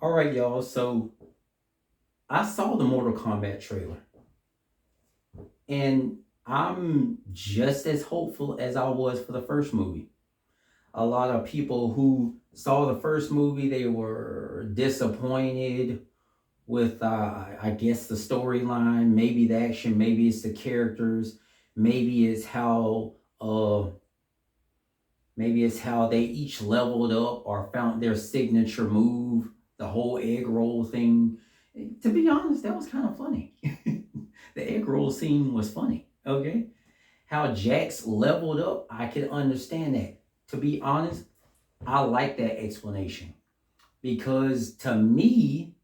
All right, y'all. So I saw the Mortal Kombat trailer, and I'm just as hopeful as I was for the first movie. A lot of people who saw the first movie, they were disappointed with, I guess, the storyline, maybe the action, maybe it's the characters, maybe it's how, maybe it's how they each leveled up or found their signature move, the whole egg roll thing. To be honest, that was kind of funny. The egg roll scene was funny. Okay. How Jax leveled up, I can understand that. To be honest, I like that explanation because to me,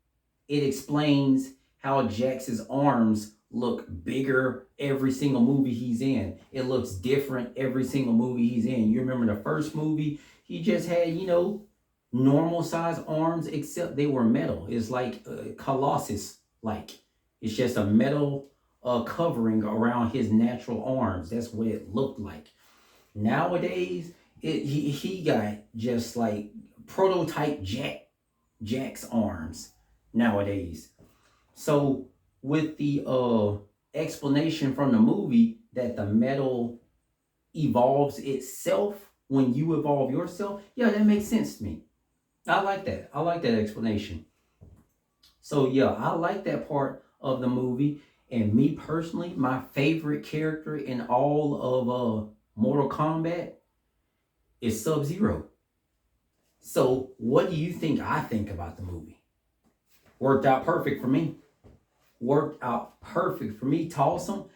it explains how Jax's arms look bigger every single movie he's in. It looks different every single movie he's in. You remember the first movie, he just had, normal size arms, except they were metal. It's like Colossus, like it's just a metal covering around his natural arms. That's what it looked like. Nowadays, he got just like prototype Jack's arms nowadays. So with the explanation from the movie that the metal evolves itself when you evolve yourself, yeah, that makes sense to me. I like that. I like that explanation. So yeah, I like that part of the movie. And me personally, my favorite character in all of Mortal Kombat is Sub Zero. So what do you think I think about the movie? Worked out perfect for me. Worked out perfect for me. Tawsome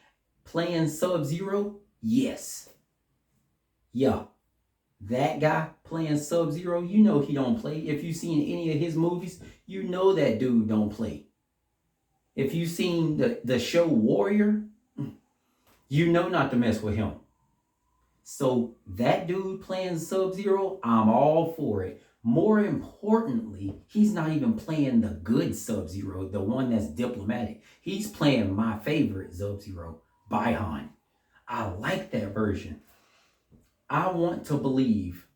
playing Sub Zero, yes. Yeah, that guy playing Sub Zero, you know he don't play. If you've seen any of his movies, you know that dude don't play. If you've seen the show Warrior, you know not to mess with him. So that dude playing Sub Zero, I'm all for it. More importantly, he's not even playing the good Sub Zero, the one that's diplomatic. He's playing my favorite Sub Zero, Baihan. I like that version. I want to believe,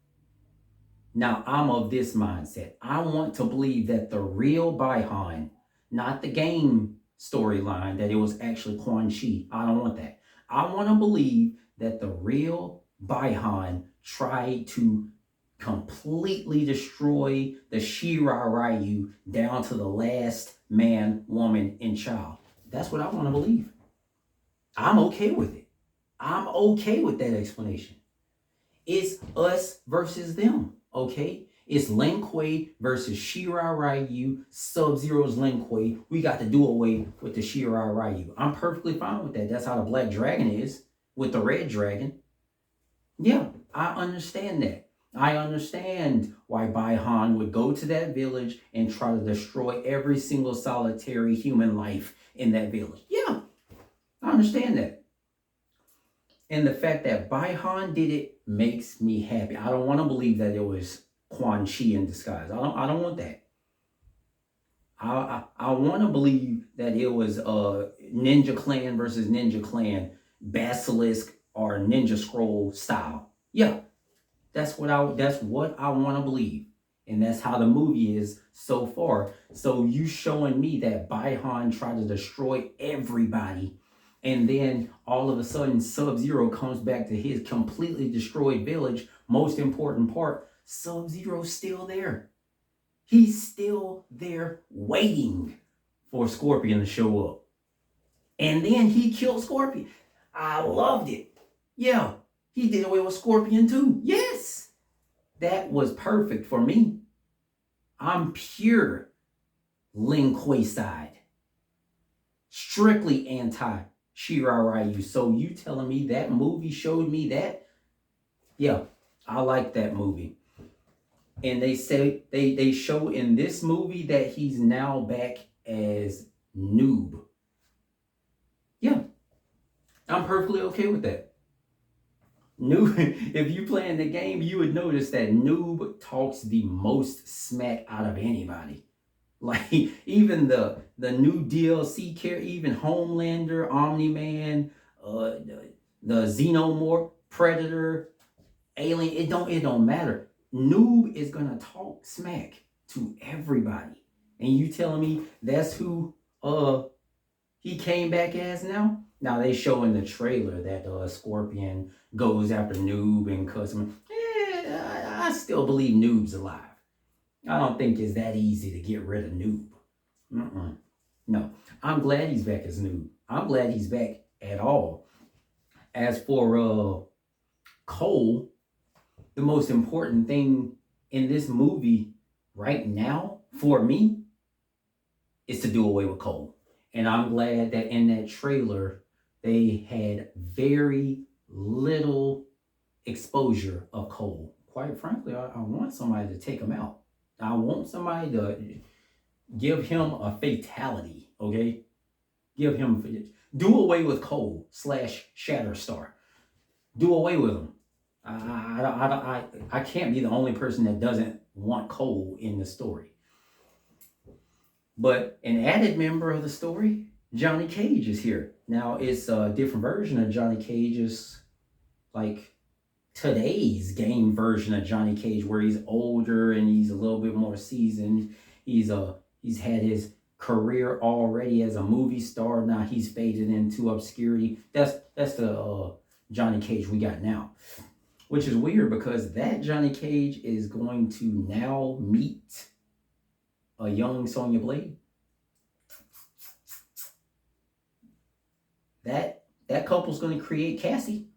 now I'm of this mindset. I want to believe that the real Baihan, not the game storyline, that it was actually Quan Chi. I don't want that. I want to believe that the real Baihan tried to completely destroy the Shira Ryu down to the last man, woman, and child. That's what I want to believe. I'm okay with it. I'm okay with that explanation. It's us versus them, okay? It's Lin Kuei versus Shira Ryu, Sub Zero's Lin Kuei. We got to do away with the Shira Ryu. I'm perfectly fine with that. That's how the Black Dragon is with the Red Dragon. Yeah, I understand that. I understand why Baihan would go to that village and try to destroy every single solitary human life in that village. Yeah, I understand that. And the fact that Baihan did it makes me happy. I don't want to believe that it was Quan Chi in disguise. I don't want that. I want to believe that it was Ninja Clan versus Ninja Clan, Basilisk or Ninja Scroll style. Yeah, that's what I want to believe. And that's how the movie is so far. So you showing me that Baihan tried to destroy everybody, and then all of a sudden Sub-Zero comes back to his completely destroyed village. Most important part, Sub-Zero's still there. He's still there waiting for Scorpion to show up. And then he killed Scorpion. I loved it. Yeah, he did away with Scorpion too. Yes, that was perfect for me. I'm pure Lin Kuei side. Strictly anti Shira Ryu. So you telling me that movie showed me that? Yeah, I like that movie. And they say they show in this movie that he's now back as Noob. Yeah, I'm perfectly okay with that. Noob, if you play in the game, you would notice that Noob talks the most smack out of anybody. Like even the new DLC character, even Homelander, Omni Man, the Xenomorph, Predator, Alien. It don't matter. Noob is gonna talk smack to everybody. And you telling me that's who he came back as now? Now they show in the trailer that Scorpion goes after Noob and cuts him. I still believe Noob's alive. I don't think it's that easy to get rid of Noob. Mm-mm. No, I'm glad he's back as Noob. I'm glad he's back at all. As for Cole, the most important thing in this movie right now for me is to do away with Cole. And I'm glad that in that trailer, they had very little exposure of Cole. Quite frankly, I want somebody to take him out. I want somebody to give him a fatality, okay? Do away with Cole / Shatterstar. Do away with him. I can't be the only person that doesn't want Cole in the story. But an added member of the story, Johnny Cage is here. Now, it's a different version of Johnny Cage's, like today's game version of Johnny Cage, where he's older and he's a little bit more seasoned. He's had his career already as a movie star. Now he's faded into obscurity. That's the Johnny Cage we got now, which is weird because that Johnny Cage is going to now meet a young Sonya Blade. That couple's going to create Cassie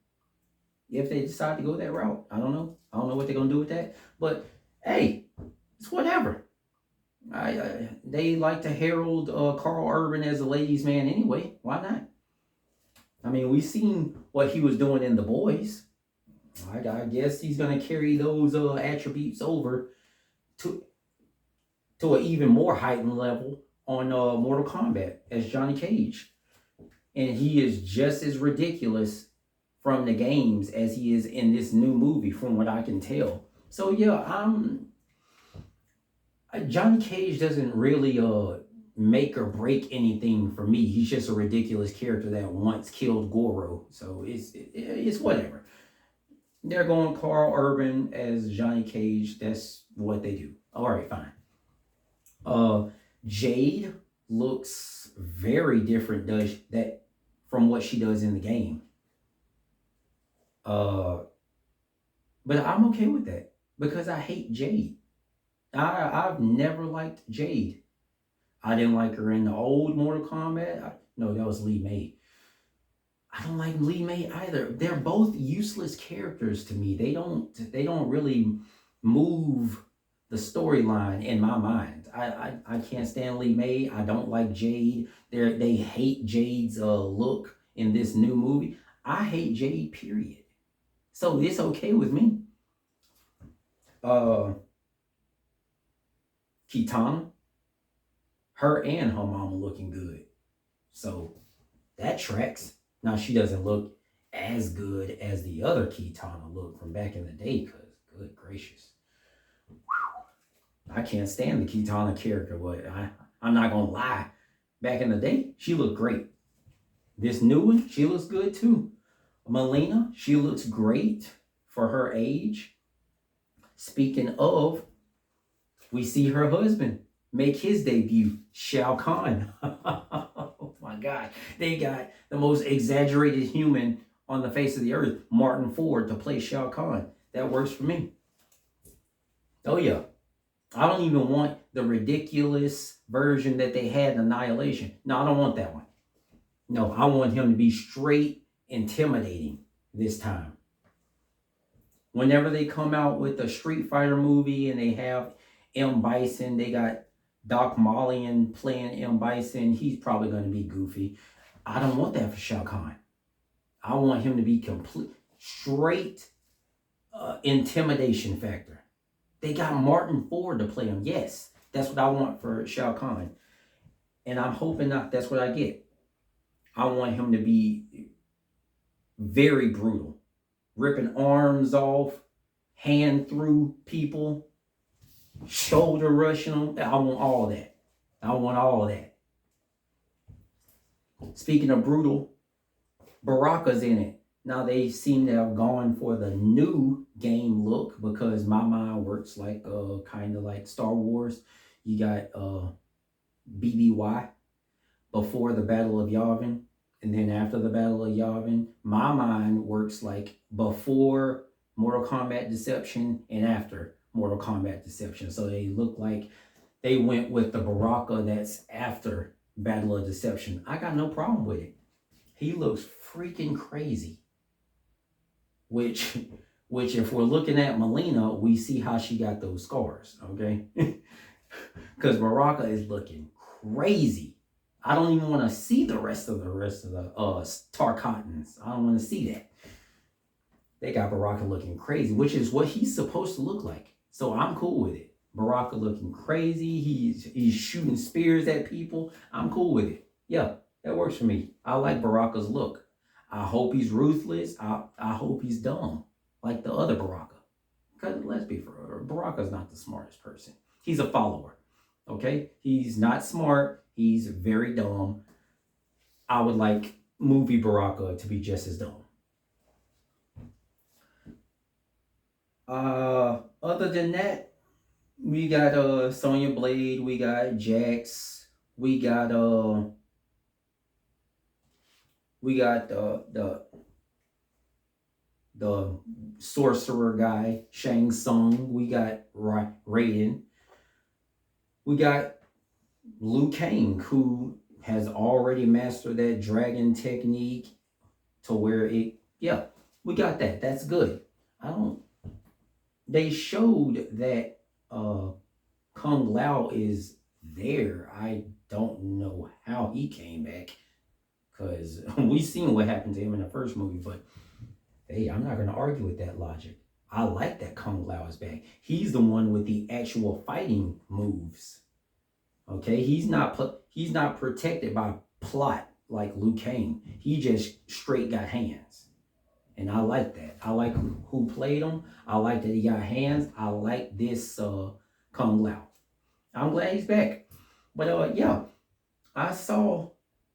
if they decide to go that route. I don't know what they're going to do with that. But hey, it's whatever. They like to herald Carl Urban as a ladies' man anyway. Why not? I mean, we've seen what he was doing in The Boys. I guess he's going to carry those attributes over to an even more heightened level on Mortal Kombat as Johnny Cage. And he is just as ridiculous from the games as he is in this new movie, from what I can tell. So yeah, Johnny Cage doesn't really make or break anything for me. He's just a ridiculous character that once killed Goro. So it's whatever. They're going Carl Urban as Johnny Cage. That's what they do. All right, fine. Jade looks very different from what she does in the game. But I'm okay with that because I hate Jade. I've never liked Jade. I didn't like her in the old Mortal Kombat. No, that was Lee May. I don't like Lee May either. They're both useless characters to me. They don't really move the storyline in my mind. I can't stand Lee May. I don't like Jade. They hate Jade's look in this new movie. I hate Jade, period. So it's okay with me. Kitana, her and her mama looking good. So that tracks. Now she doesn't look as good as the other Kitana looked from back in the day, because good gracious. I can't stand the Kitana character, but I'm not gonna lie. Back in the day, she looked great. This new one, she looks good too. Melina, she looks great for her age. Speaking of, we see her husband make his debut, Shao Kahn. Oh my God. They got the most exaggerated human on the face of the earth, Martin Ford, to play Shao Kahn. That works for me. Oh yeah. I don't even want the ridiculous version that they had in Annihilation. No, I don't want that one. No, I want him to be straight intimidating this time. Whenever they come out with a Street Fighter movie and they have M. Bison, they got Doc Malian playing M. Bison, he's probably going to be goofy. I don't want that for Shao Kahn. I want him to be straight intimidation factor. They got Martin Ford to play him. Yes, that's what I want for Shao Kahn. And I'm hoping that's what I get. I want him to be very brutal. Ripping arms off, hand through people, shoulder rushing them. I want all that. I want all that. Speaking of brutal, Baraka's in it. Now they seem to have gone for the new game look because my mind works like kind of like Star Wars. You got BBY, before the Battle of Yavin and then after the Battle of Yavin. My mind works like before Mortal Kombat Deception and after Mortal Kombat Deception. So they look like they went with the Baraka that's after Battle of Deception. I got no problem with it. He looks freaking crazy. Which which if we're looking at Melina, we see how she got those scars, okay? Because Baraka is looking crazy. I don't even want to see the rest of the Tarkatans. I don't want to see that. They got Baraka looking crazy, which is what he's supposed to look like. So I'm cool with it. Baraka looking crazy. He's shooting spears at people. I'm cool with it. Yeah, that works for me. I like Baraka's look. I hope he's ruthless. I hope he's dumb, like the other Baraka. Because let's be fair, Baraka's not the smartest person. He's a follower. Okay? He's not smart. He's very dumb. I would like movie Baraka to be just as dumb. Other than that, we got Sonya Blade, we got Jax, we got the sorcerer guy, Shang Tsung, we got Raiden, we got Liu Kang, who has already mastered that dragon technique to where yeah, we got that. That's good. They showed that Kung Lao is there. I don't know how he came back because we seen what happened to him in the first movie, but hey, I'm not going to argue with that logic. I like that Kung Lao is back. He's the one with the actual fighting moves. Okay, he's not protected by plot like Liu Kang. He just straight got hands. And I like that. I like who played him. I like that he got hands. I like this Kung Lao. I'm glad he's back. But yeah, I saw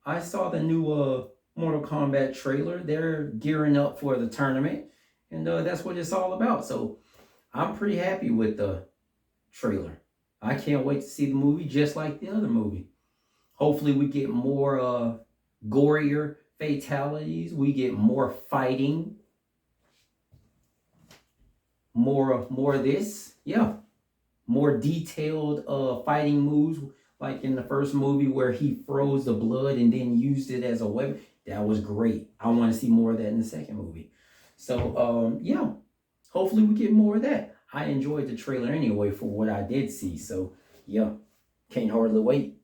the new Mortal Kombat trailer. They're gearing up for the tournament, and that's what it's all about. So I'm pretty happy with the trailer. I can't wait to see the movie, just like the other movie. Hopefully, we get more gorier fatalities. We get more fighting. More of this. Yeah. More detailed fighting moves. Like in the first movie where he froze the blood and then used it as a weapon. That was great. I want to see more of that in the second movie. So, yeah. Hopefully we get more of that. I enjoyed the trailer anyway for what I did see. So, yeah. Can't hardly wait.